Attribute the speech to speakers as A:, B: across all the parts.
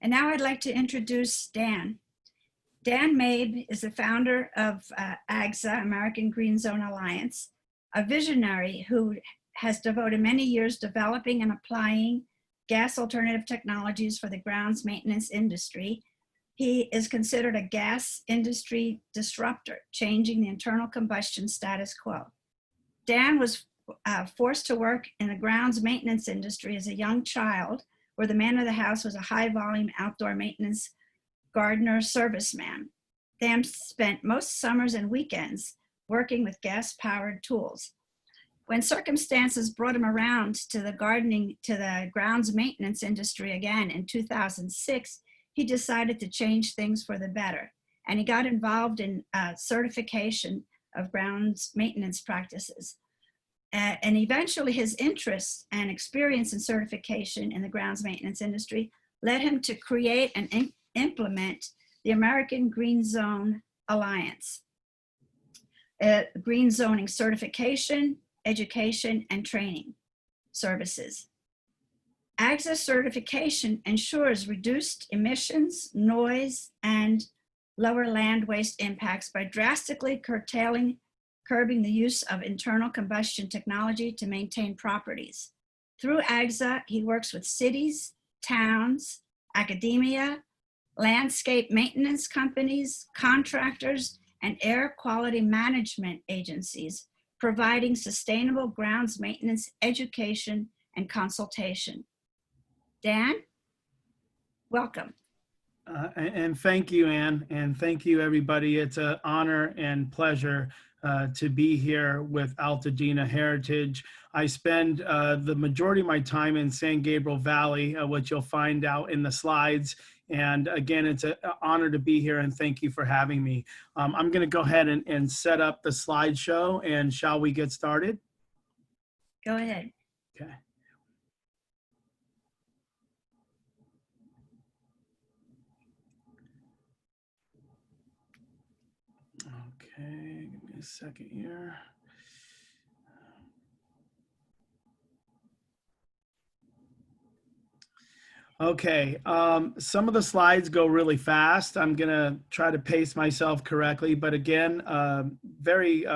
A: And now I'd like to introduce Dan. Dan Mabe is the founder of AGZA, American Green Zone Alliance, a visionary who has devoted many years developing and applying gas alternative technologies for the grounds maintenance industry. He is considered a gas industry disruptor, changing the internal combustion status quo. Dan was forced to work in the grounds maintenance industry as a young child, where the man of the house was a high volume outdoor maintenance gardener serviceman. Dan spent most summers and weekends working with gas powered tools. When circumstances brought him around to the grounds maintenance industry again in 2006, he decided to change things for the better. And he got involved in certification of grounds maintenance practices. And eventually his interest and experience in certification in the grounds maintenance industry led him to create and implement the American Green Zone Alliance. Green zoning certification, education, and training services. AGZA certification ensures reduced emissions, noise, and lower land waste impacts by drastically curbing the use of internal combustion technology to maintain properties. Through AGZA, he works with cities, towns, academia, landscape maintenance companies, contractors, and air quality management agencies, providing sustainable grounds maintenance education and consultation. Dan, welcome.
B: And thank you, Ann, and thank you, everybody. It's an honor and pleasure to be here with Altadena Heritage. I spend the majority of my time in San Gabriel Valley, which you'll find out in the slides. And again, it's an honor to be here, and thank you for having me. I'm going to go ahead and set up the slideshow, and shall we get started?
A: Go ahead.
B: Okay. Okay, give me a second here. Okay, some of the slides go really fast. I'm gonna try to pace myself correctly, but again, very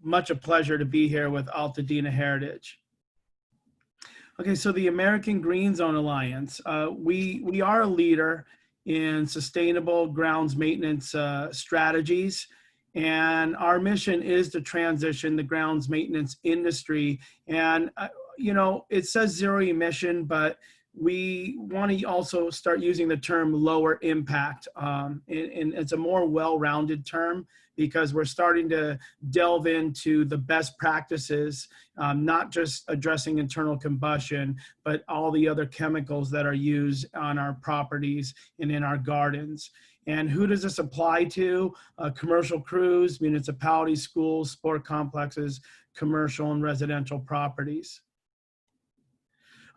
B: much a pleasure to be here with Altadena Heritage. Okay, so the American Green Zone Alliance, we are a leader in sustainable grounds maintenance strategies. And our mission is to transition the grounds maintenance industry. And, you know, it says zero emission, but we want to also start using the term lower impact. And it's a more well-rounded term because we're starting to delve into the best practices, not just addressing internal combustion, but all the other chemicals that are used on our properties and in our gardens. And who does this apply to? Commercial crews, municipalities, schools, sport complexes, commercial and residential properties.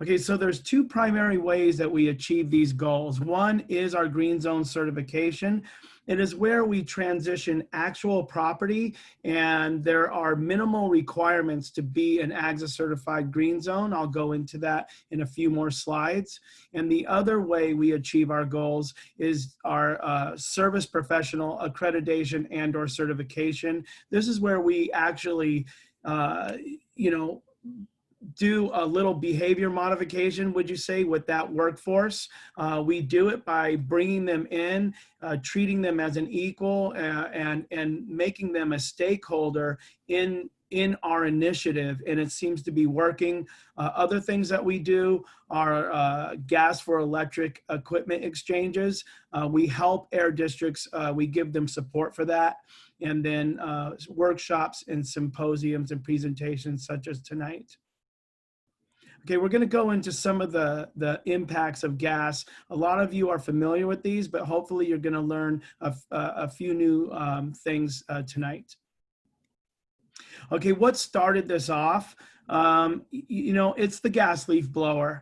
B: Okay, so there's two primary ways that we achieve these goals. One is our Green Zone certification. It is where we transition actual property, and there are minimal requirements to be an AGZA certified green zone. I'll go into that in a few more slides. And the other way we achieve our goals is our service professional accreditation and or certification. This is where we actually, do a little behavior modification, would you say, with that workforce. We do it by bringing them in, treating them as an equal, and making them a stakeholder in our initiative, and it seems to be working. Other things that we do are gas for electric equipment exchanges. We help air districts, we give them support for that, and then workshops and symposiums and presentations such as tonight. Okay, we're going to go into some of the impacts of gas. A lot of you are familiar with these, but hopefully you're going to learn a few new things tonight. Okay, what started this off? It's the gas leaf blower.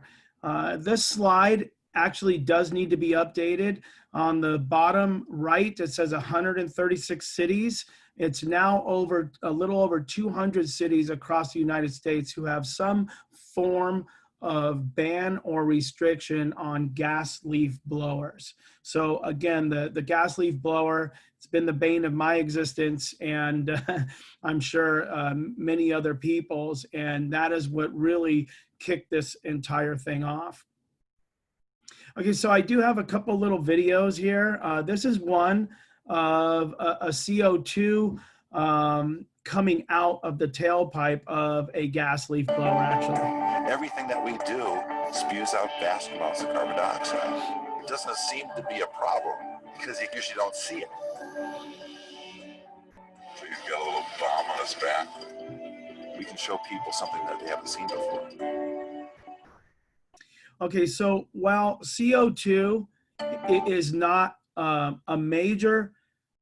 B: This slide actually does need to be updated. On the bottom right, it says 136 cities. It's now a little over 200 cities across the United States who have some form of ban or restriction on gas leaf blowers. So again, the gas leaf blower, it's been the bane of my existence, and I'm sure many other people's, and that is what really kicked this entire thing off. Okay, so I do have a couple little videos here. This is one of a CO2 coming out of the tailpipe of a gas leaf blower, actually.
C: Everything that we do spews out vast amounts of carbon dioxide. It doesn't seem to be a problem because you usually don't see it. So he's got a little bomb on his back. We can show people something that they haven't seen before.
B: Okay, so while CO2 is not a major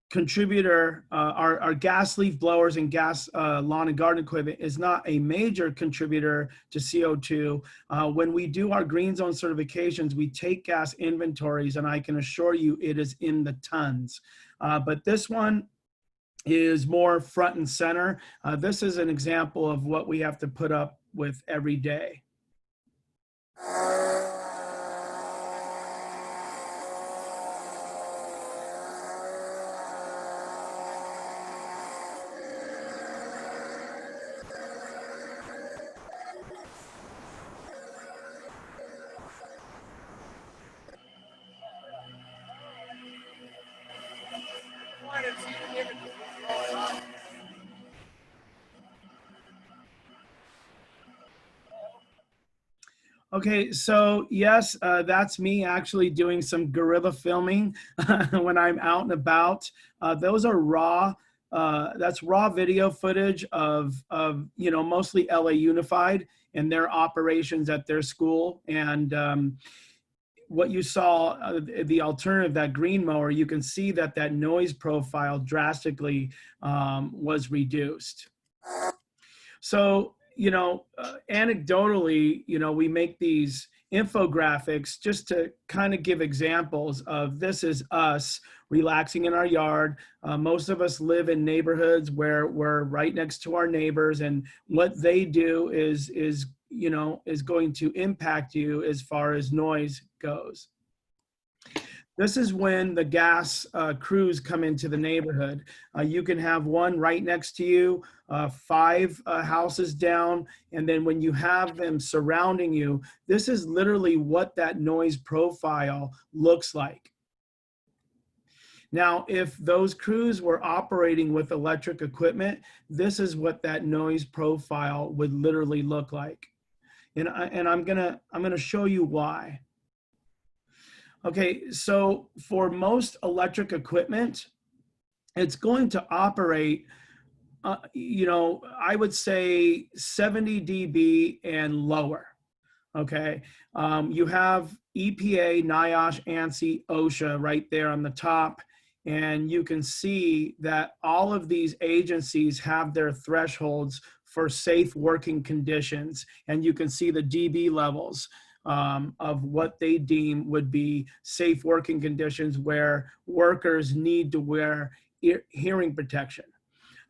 B: contributor, our gas leaf blowers and gas lawn and garden equipment is not a major contributor to CO2. When we do our green zone certifications, we take gas inventories, and I can assure you it is in the tons. But this one is more front and center. This is an example of what we have to put up with every day. Okay, so yes, that's me actually doing some guerrilla filming when I'm out and about. Those are raw, that's raw video footage of mostly LA Unified and their operations at their school. And what you saw, the alternative, that green mower, you can see that noise profile drastically was reduced. So, anecdotally, we make these infographics just to kind of give examples of this is us relaxing in our yard. Most of us live in neighborhoods where we're right next to our neighbors, and what they do is going to impact you as far as noise goes. This is when the gas crews come into the neighborhood. You can have one right next to you, 5 houses down, and then when you have them surrounding you, this is literally what that noise profile looks like. Now, if those crews were operating with electric equipment, this is what that noise profile would literally look like. And I'm gonna show you why. Okay, so for most electric equipment, it's going to operate, I would say 70 dB and lower. Okay, you have EPA, NIOSH, ANSI, OSHA right there on the top, and you can see that all of these agencies have their thresholds for safe working conditions, and you can see the dB levels of what they deem would be safe working conditions where workers need to wear hearing protection.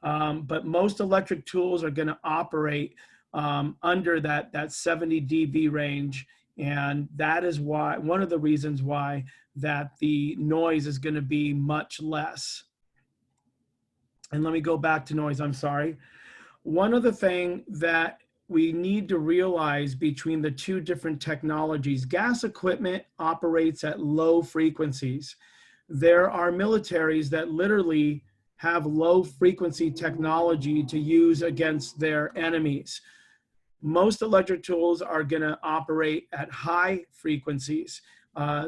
B: But most electric tools are going to operate under that 70 dB range, and that is why, one of the reasons why, that the noise is going to be much less. And let me go back to noise, I'm sorry. One other thing that we need to realize between the two different technologies, gas equipment operates at low frequencies. There are militaries that literally have low frequency technology to use against their enemies. Most electric tools are going to operate at high frequencies.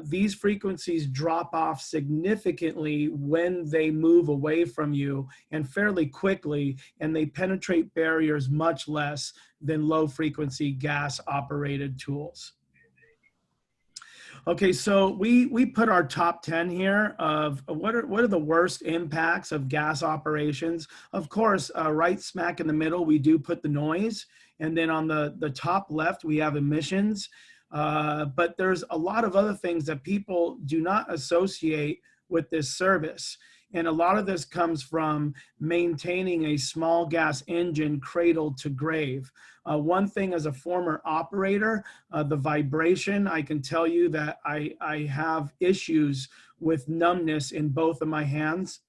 B: These frequencies drop off significantly when they move away from you, and fairly quickly, and they penetrate barriers much less than low frequency gas operated tools. Okay, so we put our top 10 here of what are the worst impacts of gas operations. Of course, right smack in the middle, we do put the noise, and then on the top left, we have emissions. But there's a lot of other things that people do not associate with this service. And a lot of this comes from maintaining a small gas engine cradle to grave. One thing as a former operator, the vibration, I can tell you that I have issues with numbness in both of my hands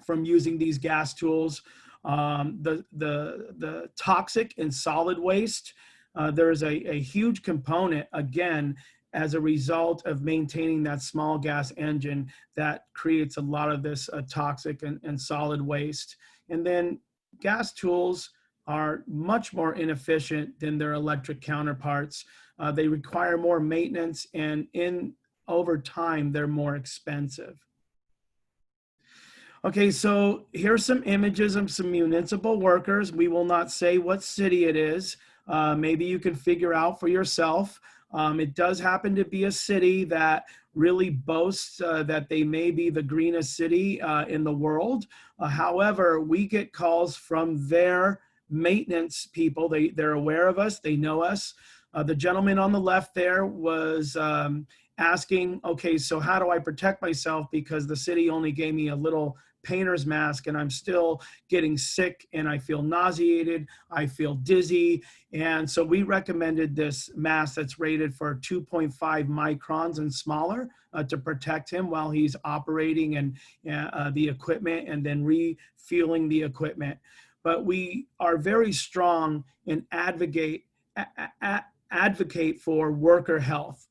B: from using these gas tools. The toxic and solid waste, there's a huge component, again, as a result of maintaining that small gas engine that creates a lot of this toxic and solid waste. And then gas tools are much more inefficient than their electric counterparts. They require more maintenance, and over time, they're more expensive. Okay, so here's some images of some municipal workers. We will not say what city it is. Maybe you can figure out for yourself. It does happen to be a city that really boasts that they may be the greenest city in the world. However, we get calls from their maintenance people. They're aware of us, they know us. The gentleman on the left there was asking, okay, so how do I protect myself, because the city only gave me a little painter's mask and I'm still getting sick and I feel nauseated, I feel dizzy. And so we recommended this mask that's rated for 2.5 microns and smaller to protect him while he's operating and the equipment and then refueling the equipment. But we are very strong and advocate for worker health.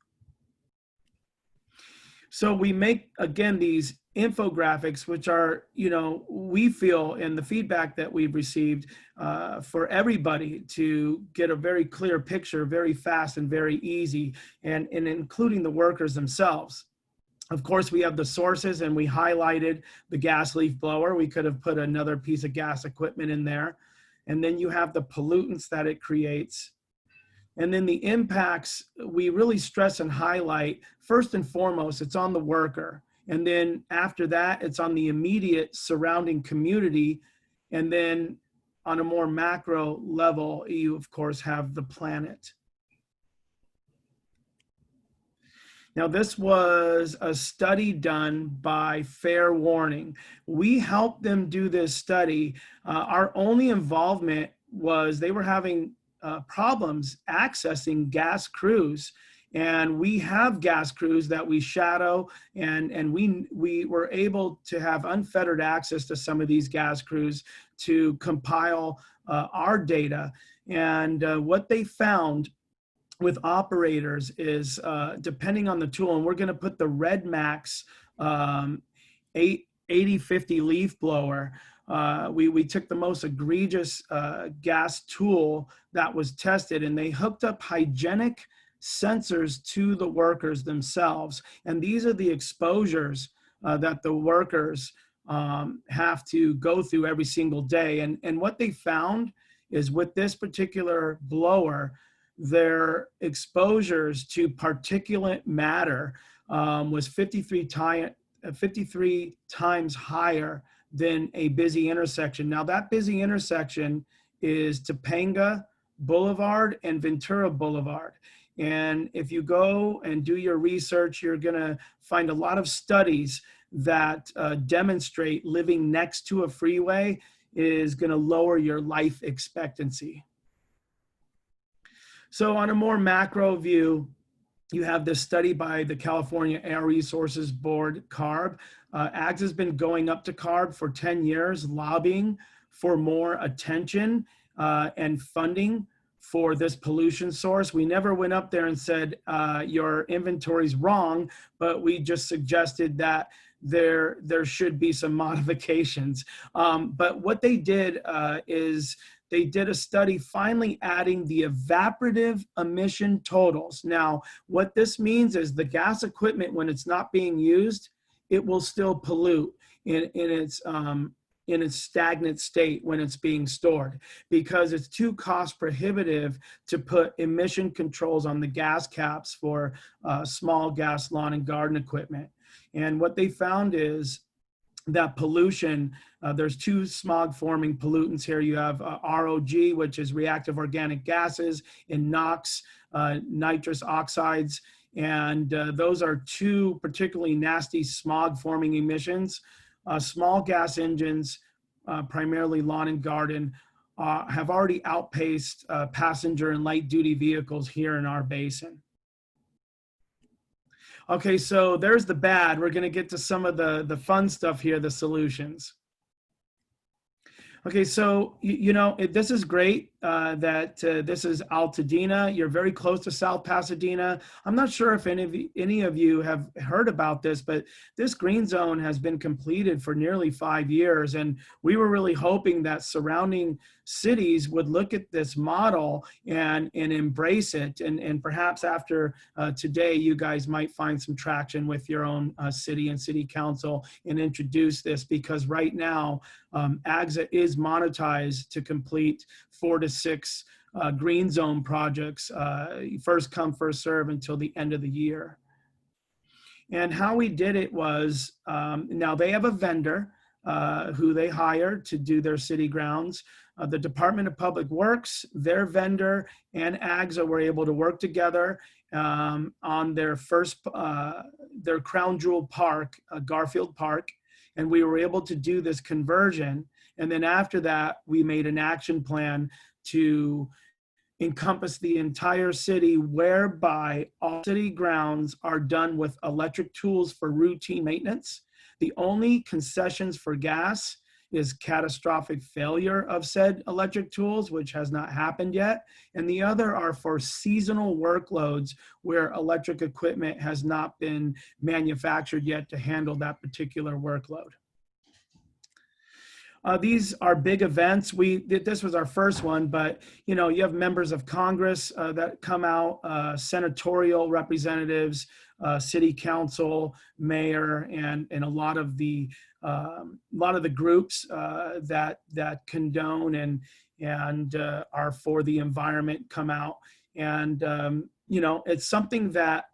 B: So we make, again, these infographics, which are, we feel, and the feedback that we've received for everybody to get a very clear picture, very fast and very easy, and including the workers themselves. Of course, we have the sources, and we highlighted the gas leaf blower. We could have put another piece of gas equipment in there. And then you have the pollutants that it creates. And then the impacts, we really stress and highlight, first and foremost, it's on the worker. And then after that, it's on the immediate surrounding community. And then on a more macro level, you, of course, have the planet. Now, this was a study done by Fair Warning. We helped them do this study. Our only involvement was they were having problems accessing gas crews. And we have gas crews that we shadow, and we were able to have unfettered access to some of these gas crews to compile our data. And what they found with operators is, depending on the tool, and we're going to put the Red Max 8050 leaf blower. We took the most egregious gas tool that was tested, and they hooked up hygienic sensors to the workers themselves. And these are the exposures that the workers have to go through every single day. And what they found is with this particular blower, their exposures to particulate matter was 53 times higher than a busy intersection. Now that busy intersection is Topanga Boulevard and Ventura Boulevard. And if you go and do your research, you're gonna find a lot of studies that demonstrate living next to a freeway is gonna lower your life expectancy. So on a more macro view, you have this study by the California Air Resources Board, CARB. AGZA has been going up to CARB for 10 years, lobbying for more attention and funding for this pollution source. We never went up there and said, your inventory's wrong, but we just suggested that there should be some modifications. But what they did is they did a study finally adding the evaporative emission totals. Now, what this means is the gas equipment, when it's not being used, it will still pollute in its stagnant state when it's being stored, because it's too cost prohibitive to put emission controls on the gas caps for small gas lawn and garden equipment. And what they found is that pollution, there's two smog forming pollutants here. You have ROG, which is reactive organic gases, and NOx, nitrous oxides. And those are two particularly nasty smog forming emissions. small gas engines, primarily lawn and garden, have already outpaced passenger and light duty vehicles here in our basin. Okay, so there's the bad. We're going to get to some of the fun stuff here, the solutions. Okay, so this is great that this is Altadena. You're very close to South Pasadena. I'm not sure if any of you have heard about this, but this green zone has been completed for nearly 5 years, and we were really hoping that surrounding cities would look at this model and embrace it, and perhaps after today, you guys might find some traction with your own city and city council and introduce this, because right now AGZA is monetized to complete 4 to 6 green zone projects, first come, first serve, until the end of the year. And how we did it was, now they have a vendor who they hired to do their city grounds. The Department of Public Works, their vendor, and AGZA were able to work together on their first, their crown jewel park, Garfield Park, and we were able to do this conversion. And then after that, we made an action plan to encompass the entire city, whereby all city grounds are done with electric tools for routine maintenance. The only concessions for gas is catastrophic failure of said electric tools, which has not happened yet. And the other are for seasonal workloads where electric equipment has not been manufactured yet to handle that particular workload. These are big events. This was our first one, but you have members of Congress that come out, senatorial representatives, city council, mayor, and a lot of the groups that condone and are for the environment come out, and it's something that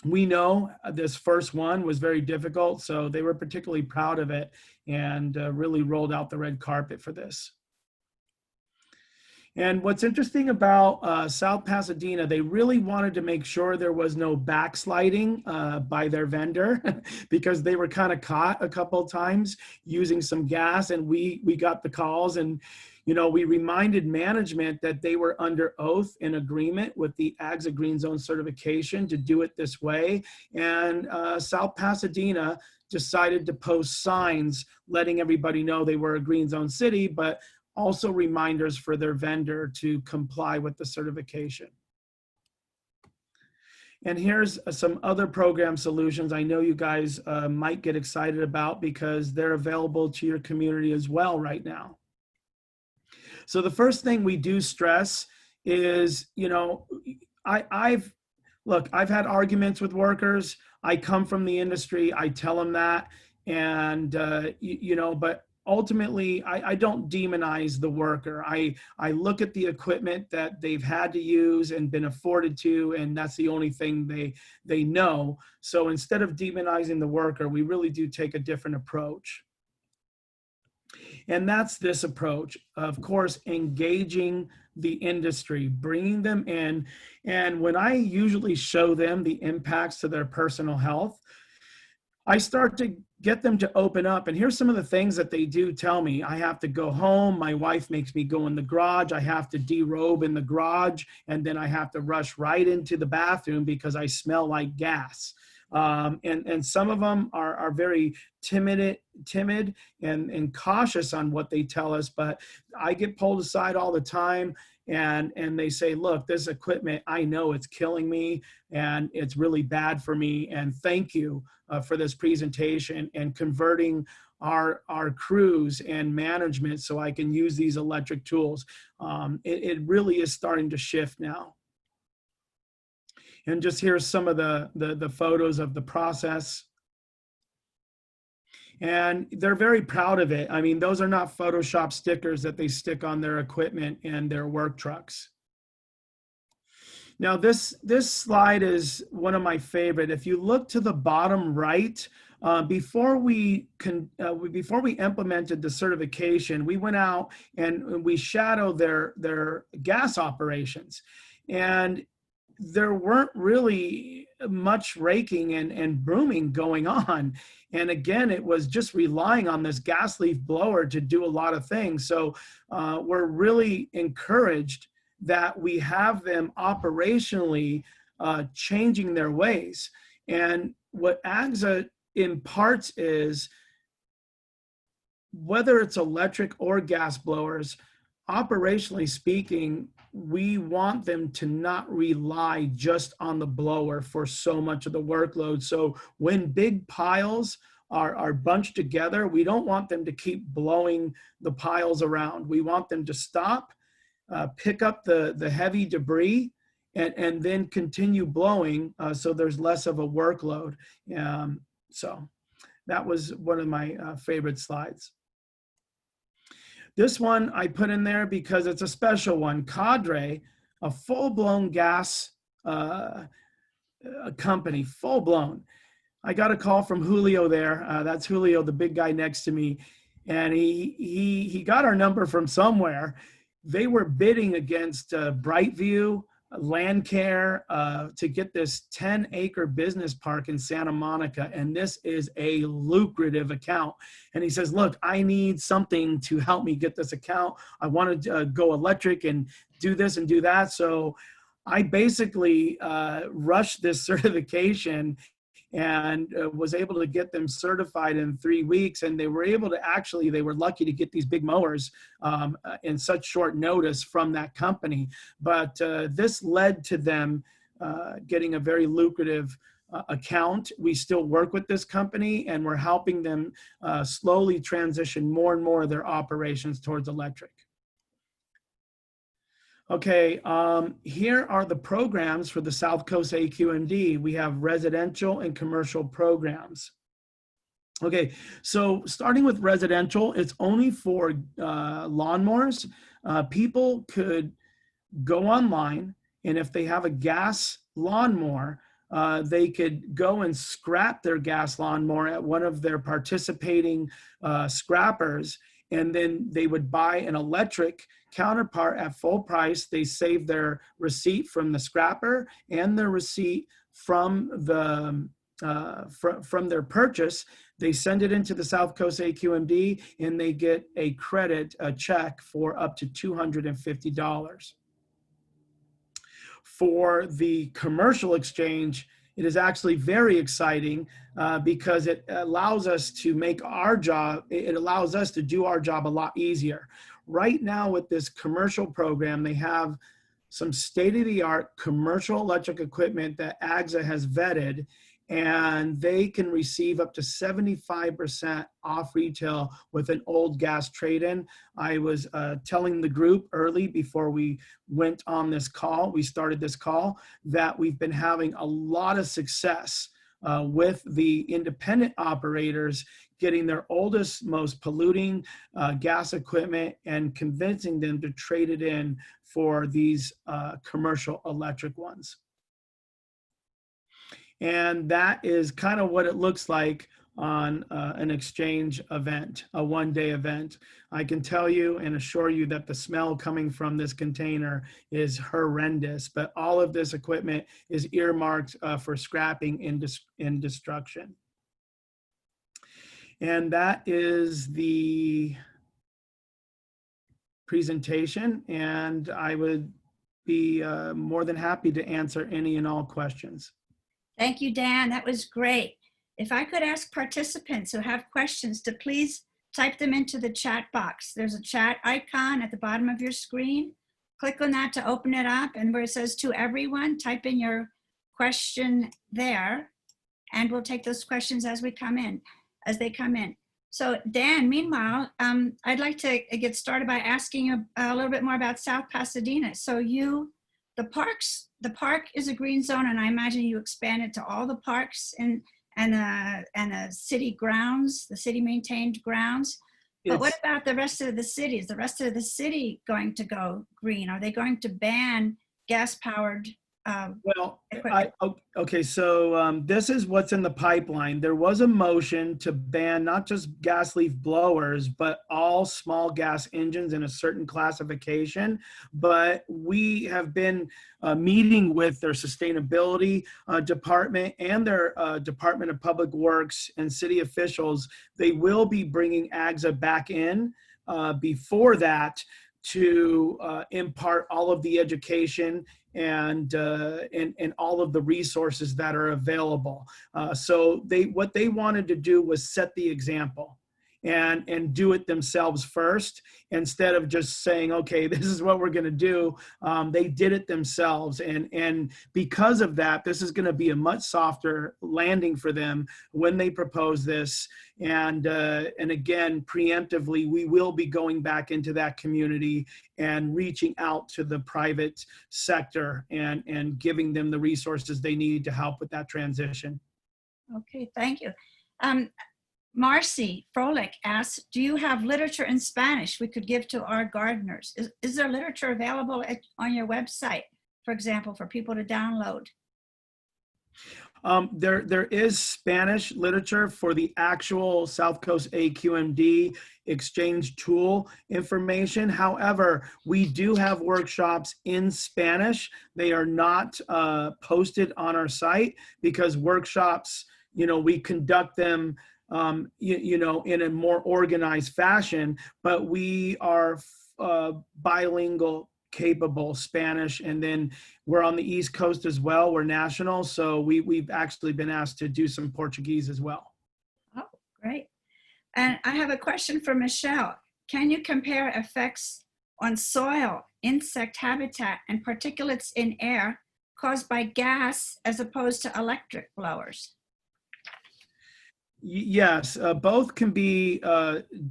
B: we know this first one was very difficult, so they were particularly proud of it and really rolled out the red carpet for this. And what's interesting about South Pasadena, they really wanted to make sure there was no backsliding by their vendor because they were kind of caught a couple of times using some gas, and we got the calls, and we reminded management that they were under oath in agreement with the AGZA Green Zone certification to do it this way. And South Pasadena decided to post signs letting everybody know they were a green zone city, but also reminders for their vendor to comply with the certification. And here's some other program solutions I know you guys might get excited about because they're available to your community as well right now. So the first thing we do stress is, I've had arguments with workers. I come from the industry. I tell them that, and but ultimately, I don't demonize the worker. I look at the equipment that they've had to use and been afforded to, and that's the only thing they know. So instead of demonizing the worker, we really do take a different approach. And that's this approach, of course, engaging the industry, bringing them in. And when I usually show them the impacts to their personal health, I start to get them to open up. And here's some of the things that they do tell me. I have to go home. My wife makes me go in the garage. I have to derobe in the garage. And then I have to rush right into the bathroom because I smell like gas. And some of them are very timid and cautious on what they tell us, but I get pulled aside all the time, and they say, look, this equipment, I know it's killing me and it's really bad for me, and thank you for this presentation and converting our crews and management so I can use these electric tools. It really is starting to shift now. And just here's some of the photos of the process. And they're very proud of it. I mean, those are not Photoshop stickers that they stick on their equipment and their work trucks. Now, this slide is one of my favorite. If you look to the bottom right, before we implemented the certification, we went out and we shadowed their gas operations. And there weren't really much raking and brooming going on. And again, it was just relying on this gas leaf blower to do a lot of things. So we're really encouraged that we have them operationally changing their ways. And what AGZA imparts is, whether it's electric or gas blowers, operationally speaking, we want them to not rely just on the blower for so much of the workload. So when big piles are bunched together, we don't want them to keep blowing the piles around. We want them to stop, pick up the heavy debris, and then continue blowing, so there's less of a workload. So that was one of my favorite slides. This one I put in there because it's a special one. Cadre, a full-blown gas company, full-blown. I got a call from Julio there. That's Julio, the big guy next to me. And he got our number from somewhere. They were bidding against Brightview, Landcare, to get this 10-acre business park in Santa Monica. And this is a lucrative account. And he says, look, I need something to help me get this account. I want to go electric and do this and do that. So I basically rushed this certification and was able to get them certified in 3 weeks. And they were able to actually, they were lucky to get these big mowers in such short notice from that company. But this led to them getting a very lucrative account. We still work with this company, and we're helping them slowly transition more and more of their operations towards electric. Okay, here are the programs for the South Coast AQMD. We have residential and commercial programs. Okay, so starting with residential, it's only for lawnmowers. People could go online, and if they have a gas lawnmower, they could go and scrap their gas lawnmower at one of their participating scrappers, and then they would buy an electric counterpart at full price. They save their receipt from the scrapper and their receipt from the from their purchase. They send it into the South Coast AQMD, and they get a credit, a check for up to $250. For the commercial exchange, it is actually very exciting because it allows us to make our job, it allows us to do our job a lot easier. Right now with this commercial program, they have some state-of-the-art commercial electric equipment that AGZA has vetted, and they can receive up to 75% off retail with an old gas trade-in. I was telling the group early before we went on this call, we started this call, that we've been having a lot of success with the independent operators getting their oldest, most polluting gas equipment and convincing them to trade it in for these commercial electric ones. And that is kind of what it looks like on an exchange event, a one-day event. I can tell you and assure you that the smell coming from this container is horrendous, but all of this equipment is earmarked for scrapping and destruction. And that is the presentation, and I would be more than happy to answer any and all questions.
A: Thank you, Dan. That was great. If I could ask participants who have questions to please type them into the chat box. There's a chat icon at the bottom of your screen. Click on that to open it up, and where it says to everyone, type in your question there, and we'll take those questions as they come in. So Dan, meanwhile, I'd like to get started by asking you a little bit more about South Pasadena. So the park is a green zone, and I imagine you expanded to all the parks and the city grounds, the city maintained grounds. But what about the rest of the city? Is the rest of the city going to go green? Are they going to ban gas-powered
B: Well,
A: equipment?
B: okay, so this is what's in the pipeline. There was a motion to ban not just gas leaf blowers, but all small gas engines in a certain classification. But we have been meeting with their sustainability department and their Department of Public Works and city officials. They will be bringing AGZA back in before that to impart all of the education and all of the resources that are available. So what they wanted to do was set the example and do it themselves first, instead of just saying, okay, this is what we're going to do. They did it themselves, and because of that, this is going to be a much softer landing for them when they propose this. And again, preemptively, we will be going back into that community and reaching out to the private sector and giving them the resources they need to help with that transition.
A: Okay, thank you. Marcy Froelich asks, do you have literature in Spanish we could give to our gardeners? Is there literature available on your website, for example, for people to download?
B: There is Spanish literature for the actual South Coast AQMD exchange tool information. However, we do have workshops in Spanish. They are not posted on our site because workshops, we conduct them in a more organized fashion, but we are bilingual, capable Spanish, and then we're on the East Coast as well. We're national, so we've actually been asked to do some Portuguese as well.
A: Oh, great. And I have a question for Michelle. Can you compare effects on soil, insect habitat, and particulates in air caused by gas as opposed to electric blowers?
B: Yes, both can be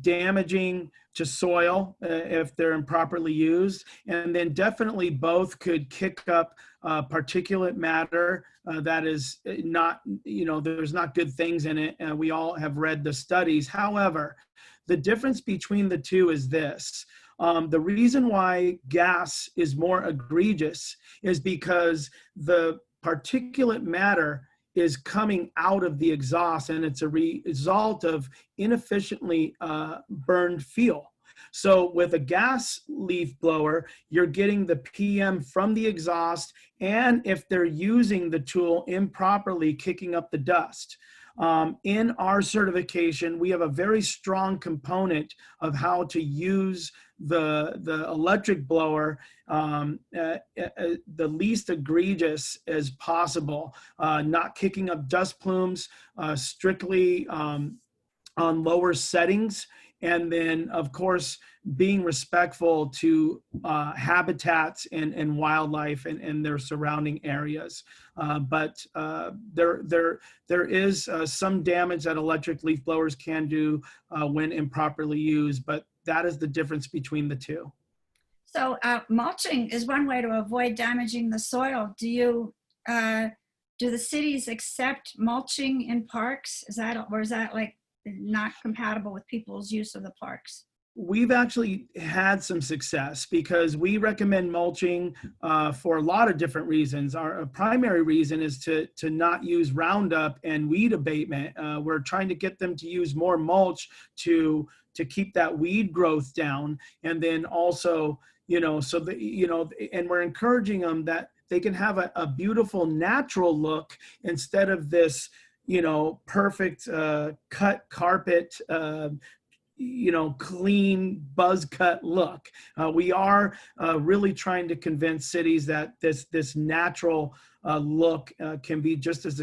B: damaging to soil if they're improperly used, and then definitely both could kick up particulate matter that is not, there's not good things in it, and we all have read the studies. However, the difference between the two is this. The reason why gas is more egregious is because the particulate matter is coming out of the exhaust, and it's a result of inefficiently burned fuel. So with a gas leaf blower, you're getting the PM from the exhaust, and if they're using the tool improperly, kicking up the dust. In our certification, we have a very strong component of how to use the electric blower the least egregious as possible, not kicking up dust plumes, strictly on lower settings, and then of course being respectful to habitats and wildlife and their surrounding areas. But there is some damage that electric leaf blowers can do when improperly used, but that is the difference between the two.
A: So mulching is one way to avoid damaging the soil. Do the cities accept mulching in parks? Or is that like not compatible with people's use of the parks?
B: We've actually had some success because we recommend mulching for a lot of different reasons. Our primary reason is to not use Roundup and weed abatement. We're trying to get them to use more mulch to keep that weed growth down, and then also, so that, and we're encouraging them that they can have a beautiful natural look instead of this, perfect cut carpet, clean buzz cut look. We are really trying to convince cities that this natural look can be just as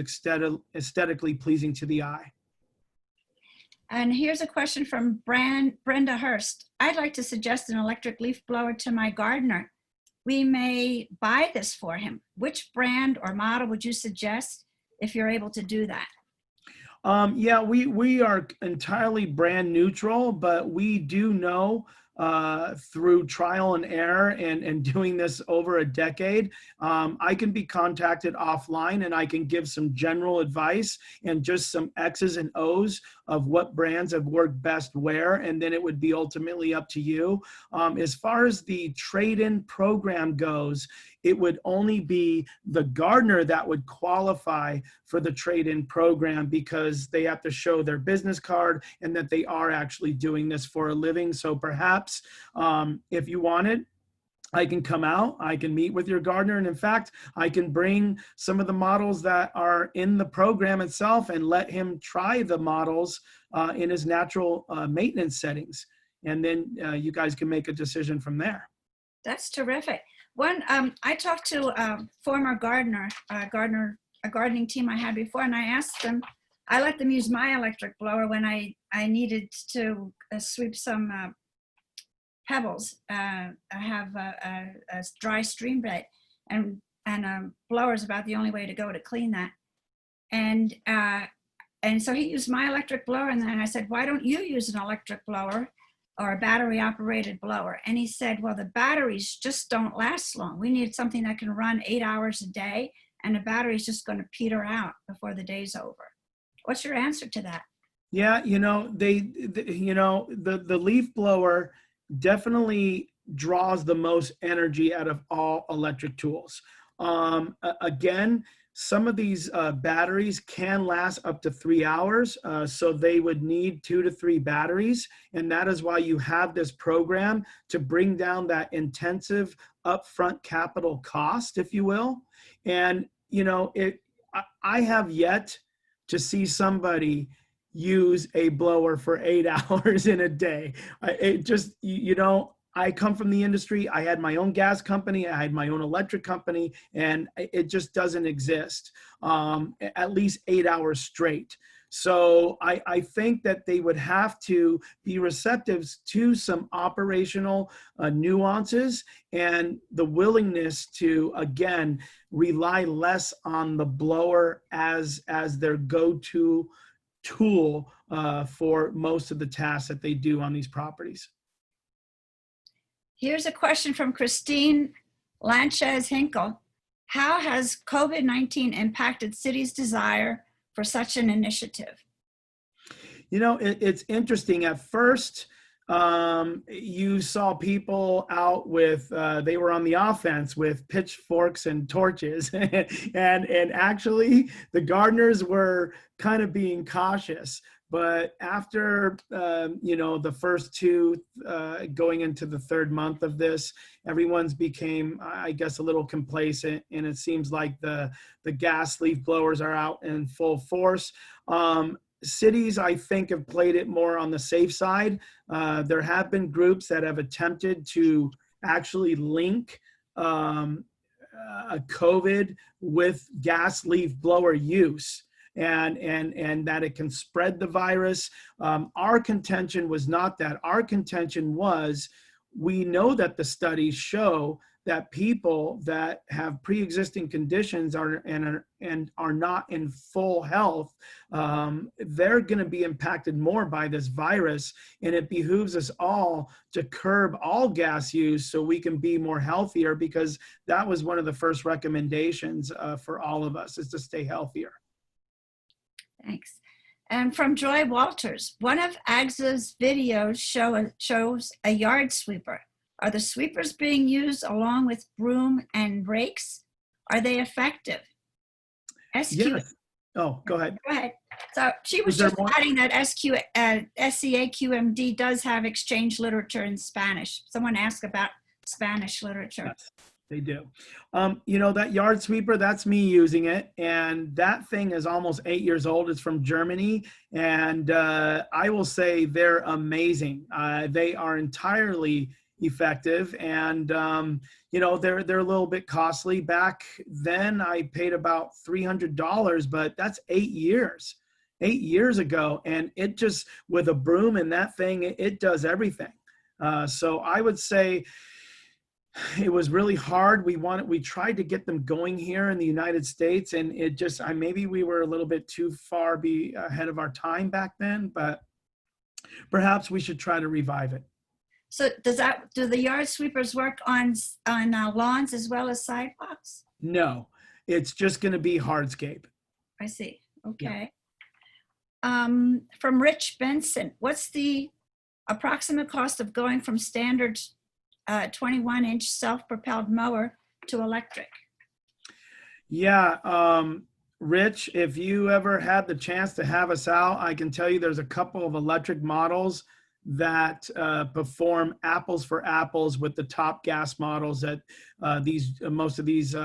B: aesthetically pleasing to the eye.
A: And here's a question from Brenda Hurst. I'd like to suggest an electric leaf blower to my gardener. We may buy this for him. Which brand or model would you suggest if you're able to do that?
B: Yeah, we are entirely brand neutral, but we do know through trial and error and doing this over a decade, I can be contacted offline and I can give some general advice and just some X's and O's of what brands have worked best where, and then it would be ultimately up to you. As far as the trade-in program goes, it would only be the gardener that would qualify for the trade-in program because they have to show their business card and that they are actually doing this for a living. So perhaps if you wanted, I can come out, I can meet with your gardener, and in fact, I can bring some of the models that are in the program itself and let him try the models in his natural maintenance settings. And then you guys can make a decision from there.
A: That's terrific. I talked to a former gardener, a gardening team I had before, and I asked them, I let them use my electric blower when I needed to sweep some pebbles. I have a dry stream bed, and a blower is about the only way to go to clean that. And so he used my electric blower, and then I said, why don't you use an electric blower or a battery operated blower? And he said, well, the batteries just don't last long. We need something that can run 8 hours a day, and the battery's just going to peter out before the day's over. What's your answer to that?
B: Yeah, the leaf blower definitely draws the most energy out of all electric tools. Again, some of these batteries can last up to 3 hours, so they would need 2 to 3 batteries, and that is why you have this program to bring down that intensive upfront capital cost, if you will. And I have yet to see somebody use a blower for 8 hours in a day. I come from the industry. I had my own gas company. I had my own electric company, and it just doesn't exist at least 8 hours straight. So I think that they would have to be receptive to some operational nuances and the willingness to, again, rely less on the blower as their go-to tool for most of the tasks that they do on these properties.
A: Here's a question from Christine Lanchez-Hinkle. How has COVID-19 impacted cities' desire for such an initiative?
B: It's interesting. At first, you saw people out with, they were on the offense with pitchforks and torches. and actually, the gardeners were kind of being cautious. But after, the first 2, going into the 3rd month of this, everyone's became, I guess, a little complacent. And it seems like the gas leaf blowers are out in full force. Cities, I think, have played it more on the safe side. There have been groups that have attempted to actually link COVID with gas leaf blower use. And that it can spread the virus. Our contention was not that. Our contention was, we know that the studies show that people that have pre-existing conditions are not in full health, they're going to be impacted more by this virus, and it behooves us all to curb all gas use so we can be more healthier, because that was one of the first recommendations for all of us, is to stay healthier.
A: Thanks. And from Joy Walters, one of AGZA's videos shows a yard sweeper. Are the sweepers being used along with broom and rakes? Are they effective?
B: Yes. Oh, go ahead.
A: Go ahead. So she was just adding that SCAQMD does have exchange literature in Spanish. Someone asked about Spanish literature.
B: Yes. They do. That yard sweeper, that's me using it. And that thing is almost 8 years old. It's from Germany. And I will say they're amazing. They are entirely effective. And, they're a little bit costly. Back then I paid about $300, but that's 8 years. 8 years ago. And it just, with a broom and that thing, it does everything. So I would say, it was really hard. We tried to get them going here in the United States, and it just, maybe we were a little bit too far ahead of our time back then, but perhaps we should try to revive it.
A: So do the yard sweepers work on lawns as well as sidewalks?
B: No, it's just going to be hardscape.
A: I see. Okay. From Rich Benson, what's the approximate cost of going from standard 21-inch self-propelled mower to electric?
B: Yeah, Rich, if you ever had the chance to have us out, I can tell you there's a couple of electric models that perform apples for apples with the top gas models that most of these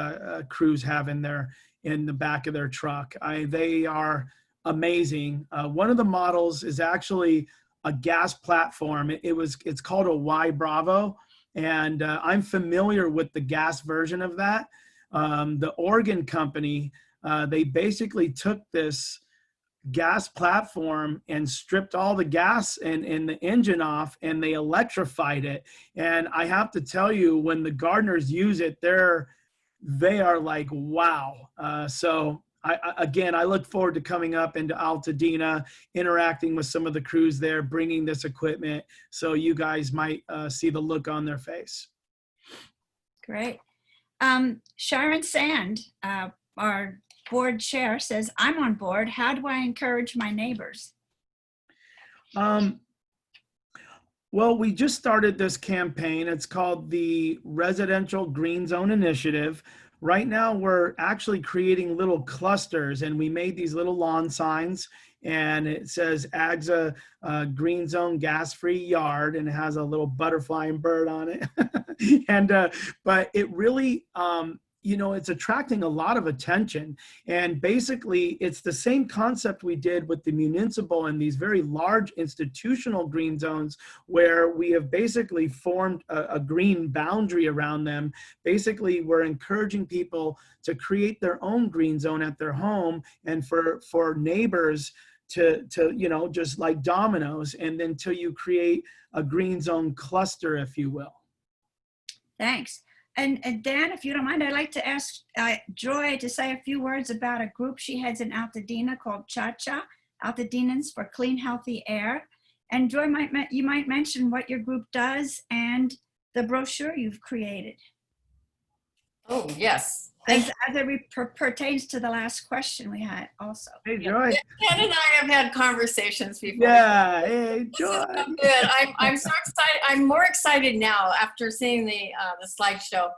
B: crews have in the back of their truck. They are amazing. One of the models is actually a gas platform. It's called a Y Bravo, and I'm familiar with the gas version of that. The Oregon company, they basically took this gas platform and stripped all the gas and the engine off, and they electrified it. And I have to tell you, when the gardeners use it, they are like, wow. So I look forward to coming up into Altadena, interacting with some of the crews there, bringing this equipment, so you guys might see the look on their face.
A: Great. Sharon Sand, our board chair, says, I'm on board. How do I encourage my neighbors?
B: Well, we just started this campaign. It's called the Residential Green Zone Initiative. Right now, we're actually creating little clusters, and we made these little lawn signs, and it says AGZA Green Zone Gas-Free Yard, and it has a little butterfly and bird on it. But it really, it's attracting a lot of attention. And basically, it's the same concept we did with the municipal and these very large institutional green zones, where we have basically formed a green boundary around them. Basically, we're encouraging people to create their own green zone at their home, and for neighbors to just like dominoes, and then till you create a green zone cluster, if you will.
A: Thanks. And Dan, if you don't mind, I'd like to ask Joy to say a few words about a group she heads in Altadena called Chacha, Altadenans for Clean, Healthy Air. And Joy, you might mention what your group does and the brochure you've created.
D: Oh, yes.
A: As it pertains to the last question we had also.
B: Hey, Joy.
D: Dan and I have had conversations before.
B: Yeah, hey, Joy.
D: This is so good. I'm so excited. I'm more excited now after seeing the slideshow.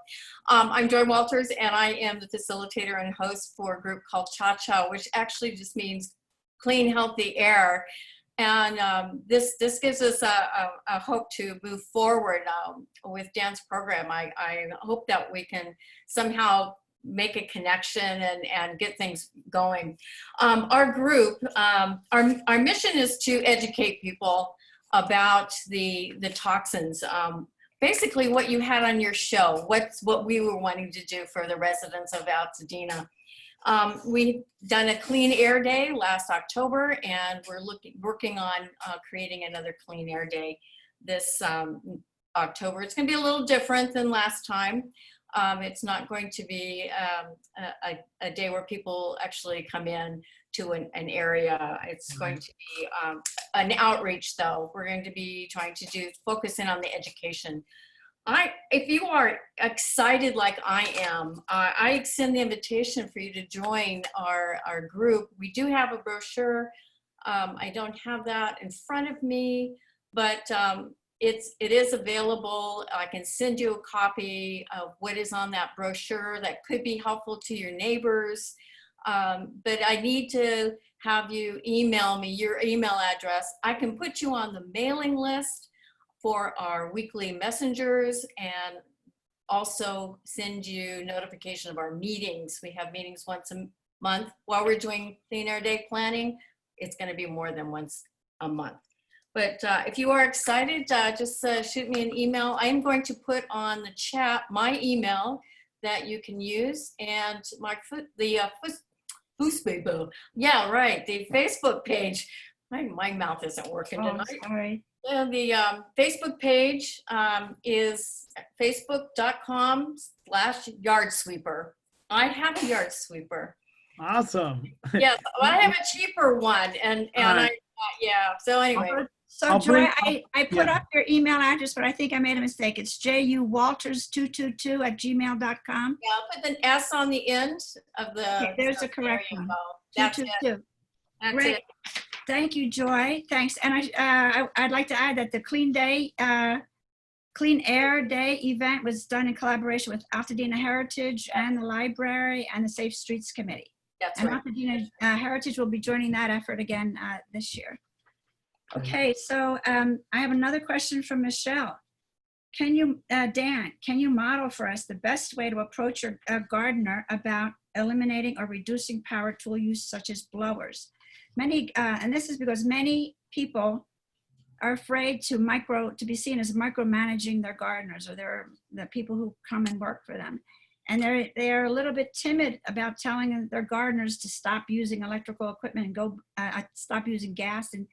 D: I'm Joy Walters, and I am the facilitator and host for a group called Chacha, which actually just means clean, healthy air. And this gives us a hope to move forward with Dan's program. I hope that we can somehow make a connection and get things going. Our group, our mission is to educate people about the toxins. Basically what you had on your show, what we were wanting to do for the residents of Altadena. We've done a clean air day last October, and we're working on creating another clean air day this October. It's going to be a little different than last time. It's not going to be a day where people actually come in to an area. It's going to be an outreach, though. We're going to be trying to focus in on the education. If you are excited like I am, I extend the invitation for you to join our group. We do have a brochure. I don't have that in front of me, but it is available. I can send you a copy of what is on that brochure that could be helpful to your neighbors. But I need to have you email me your email address. I can put you on the mailing list for our weekly messengers, and also send you notification of our meetings. We have meetings once a month. While we're doing Clean Air Day planning, it's going to be more than once a month. But if you are excited, just shoot me an email. I'm going to put on the chat my email that you can use, and the Facebook page. My mouth isn't working tonight.
A: Sorry.
D: The Facebook page is facebook.com/yard sweeper. I have a yard sweeper.
B: Awesome.
D: Yes, well, I have a cheaper one, and
B: Right.
D: so anyway.
A: So
B: I'll
A: Joy,
B: bring-
A: I put
B: yeah.
A: up your email address, but I think I made a mistake. It's juwalters222@gmail.com.
D: Yeah, I'll put the S on the end of the.
A: Okay, there's the
D: so
A: correct
D: there you
A: one.
D: go. That's it.
A: 222.
D: That's
A: Great.
D: it.
A: Thank you, Joy. Thanks. And I'd like to add that the Clean Air Day event was done in collaboration with Altadena Heritage and the library and the Safe Streets Committee.
D: That's
A: And
D: right.
A: Altadena Heritage will be joining that effort again this year. Okay, so I have another question from Michelle. Can you, Dan, can you model for us the best way to approach a gardener about eliminating or reducing power tool use such as blowers? And this is because many people are afraid to be seen as micromanaging their gardeners or the people who come and work for them. And they're a little bit timid about telling their gardeners to stop using electrical equipment and go stop using gas and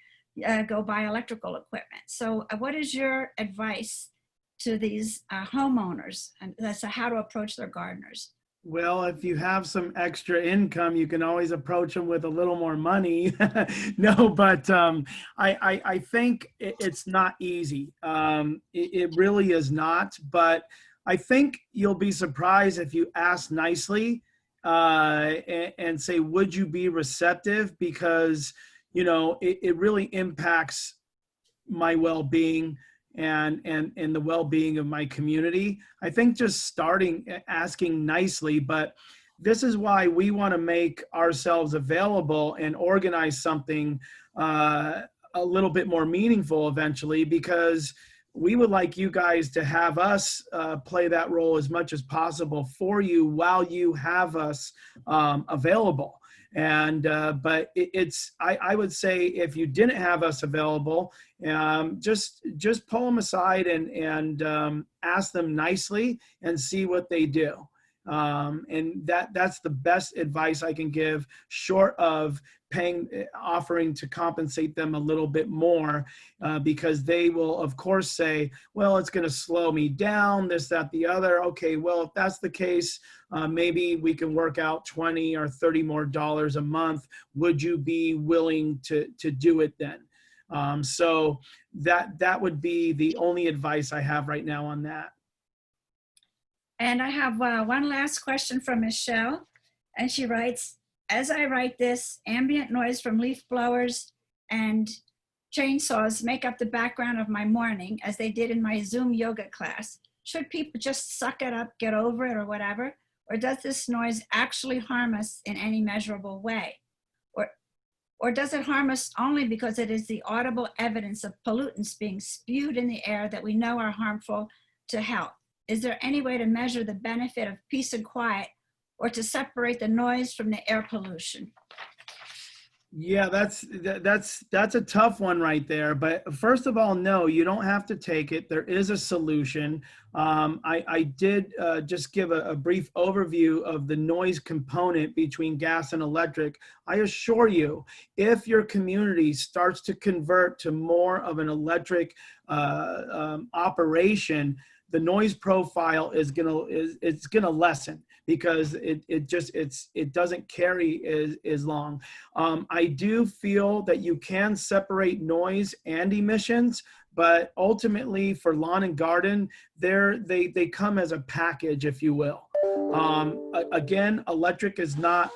A: go buy electrical equipment. So what is your advice to these homeowners and as to how to approach their gardeners?
B: Well, if you have some extra income, you can always approach them with a little more money. No, but I think it's not easy. It really is not. But I think you'll be surprised if you ask nicely and say, would you be receptive? Because, you know, it really impacts my well-being and the well-being of my community. I think just starting asking nicely, but this is why we want to make ourselves available and organize something a little bit more meaningful eventually, because we would like you guys to have us play that role as much as possible for you while you have us available. And but I would say if you didn't have us available, just pull them aside and ask them nicely and see what they do. And that's the best advice I can give, short of offering to compensate them a little bit more, because they will of course say, well, it's going to slow me down, this, that, the other. Okay, well, if that's the case, maybe we can work out $20 or $30 more a month. Would you be willing to do it then? So that would be the only advice I have right now on that.
A: And I have one last question from Michelle. And she writes, as I write this, ambient noise from leaf blowers and chainsaws make up the background of my morning, as they did in my Zoom yoga class. Should people just suck it up, get over it, or whatever? Or does this noise actually harm us in any measurable way? Or does it harm us only because it is the audible evidence of pollutants being spewed in the air that we know are harmful to health? Is there any way to measure the benefit of peace and quiet, or to separate the noise from the air pollution?
B: Yeah, that's a tough one right there. But first of all, no, you don't have to take it. There is a solution. I did just give a brief overview of the noise component between gas and electric. I assure you, if your community starts to convert to more of an electric operation, the noise profile is gonna lessen, because it doesn't carry as long. I do feel that you can separate noise and emissions, but ultimately for lawn and garden, they come as a package, if you will. Again, electric is not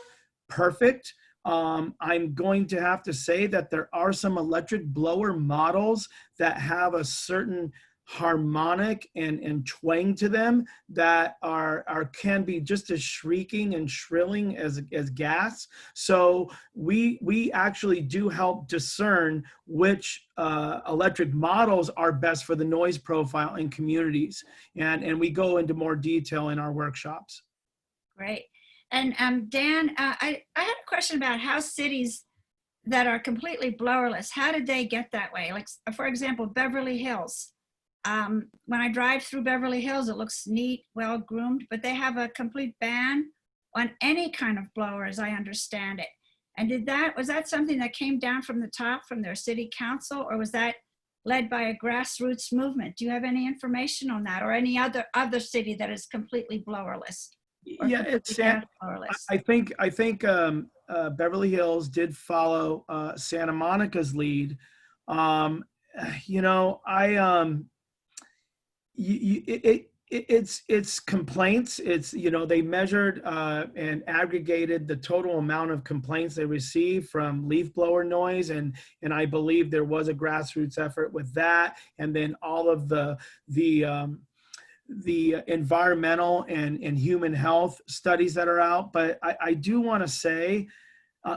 B: perfect. I'm going to have to say that there are some electric blower models that have a certain harmonic and twang to them that can be just as shrieking and shrilling as gas. So we actually do help discern which electric models are best for the noise profile in communities, and we go into more detail in our workshops.
A: Great. And Dan, I had a question about how cities that are completely blowerless, how did they get that way? Like, for example, Beverly Hills. When I drive through Beverly Hills, it looks neat, well groomed, but they have a complete ban on any kind of blower, as I understand it. And was that something that came down from the top, from their city council, or was that led by a grassroots movement? Do you have any information on that, or any other city that is completely blowerless?
B: Yeah, I think Beverly Hills did follow Santa Monica's lead. you know, it's complaints. It's, you know, they measured and aggregated the total amount of complaints they received from leaf blower noise, and I believe there was a grassroots effort with that, and then all of the environmental and human health studies that are out. But I do want to say,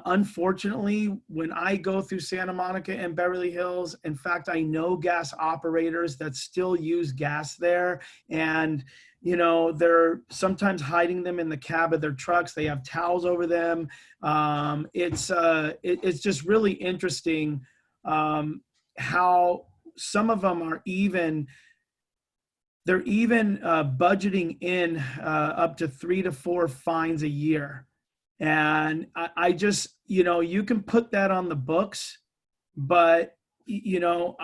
B: unfortunately, when I go through Santa Monica and Beverly Hills, in fact, I know gas operators that still use gas there. And, you know, they're sometimes hiding them in the cab of their trucks. They have towels over them. It's just really interesting how some of them are they're even budgeting in up to 3 to 4 fines a year. And I just, you know, you can put that on the books, but, you know,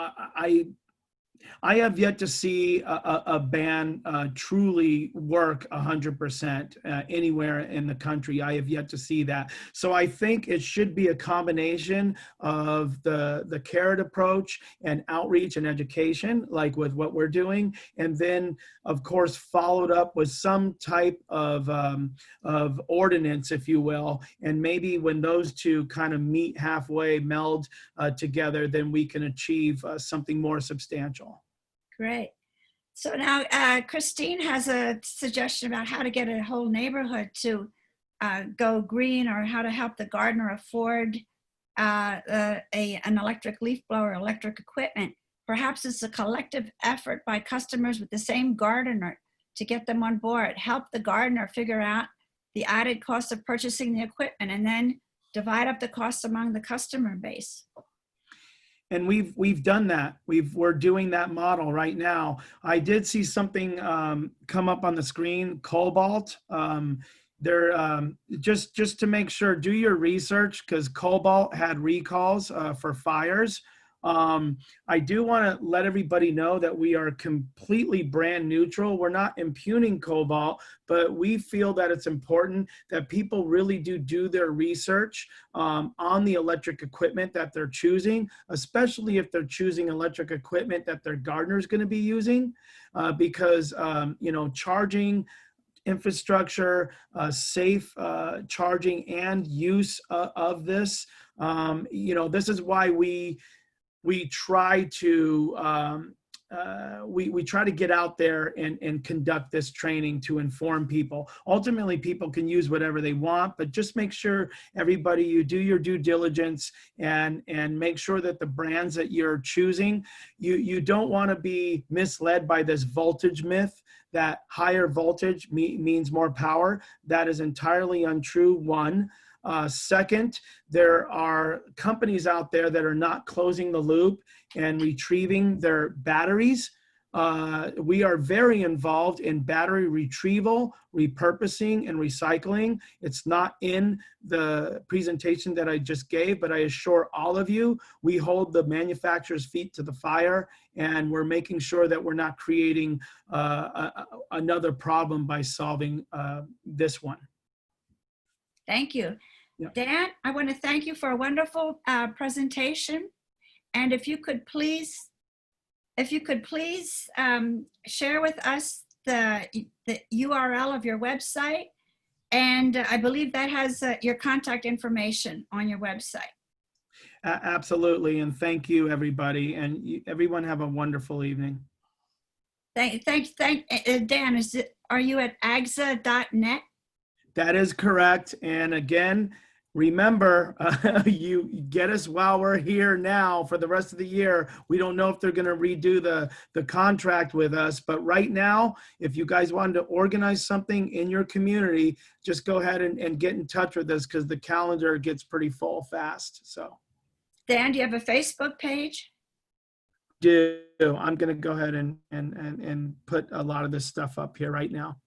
B: I have yet to see a ban truly work 100% anywhere in the country. I have yet to see that. So I think it should be a combination of the carrot approach and outreach and education, like with what we're doing, and then, of course, followed up with some type of ordinance, if you will. And maybe when those two kind of meet halfway, meld together, then we can achieve something more substantial.
A: Great. So now Christine has a suggestion about how to get a whole neighborhood to go green, or how to help the gardener afford an electric leaf blower, electric equipment. Perhaps it's a collective effort by customers with the same gardener to get them on board, help the gardener figure out the added cost of purchasing the equipment, and then divide up the cost among the customer base.
B: And we've done that. We're doing that model right now. I did see something come up on the screen, Cobalt. They're just to make sure, do your research, because Cobalt had recalls for fires. I do want to let everybody know that we are completely brand neutral. We're not impugning Cobalt, but we feel that it's important that people really do their research on the electric equipment that they're choosing, especially if they're choosing electric equipment that their gardener is going to be using, because you know, charging infrastructure, safe charging and use of this, you know, this is why we try to we try to get out there and conduct this training to inform people. Ultimately, people can use whatever they want, but just make sure, everybody, you do your due diligence and make sure that the brands that you're choosing, you don't want to be misled by this voltage myth that higher voltage means more power. That is entirely untrue, one. Second, there are companies out there that are not closing the loop and retrieving their batteries. We are very involved in battery retrieval, repurposing, and recycling. It's not in the presentation that I just gave, but I assure all of you, we hold the manufacturer's feet to the fire, and we're making sure that we're not creating another problem by solving this one.
A: Thank you.
B: Yeah.
A: Dan, I want to thank you for a wonderful presentation. And if you could please share with us the URL of your website. And I believe that has your contact information on your website.
B: Absolutely. And thank you, everybody. And everyone have a wonderful evening.
A: Dan, are you at agza.net?
B: That is correct. And again, remember, you get us while we're here now for the rest of the year. We don't know if they're going to redo the contract with us, but right now, if you guys wanted to organize something in your community, just go ahead and get in touch with us, because the calendar gets pretty full fast. So,
A: Dan, do you have a Facebook page?
B: I'm going to go ahead and put a lot of this stuff up here right now.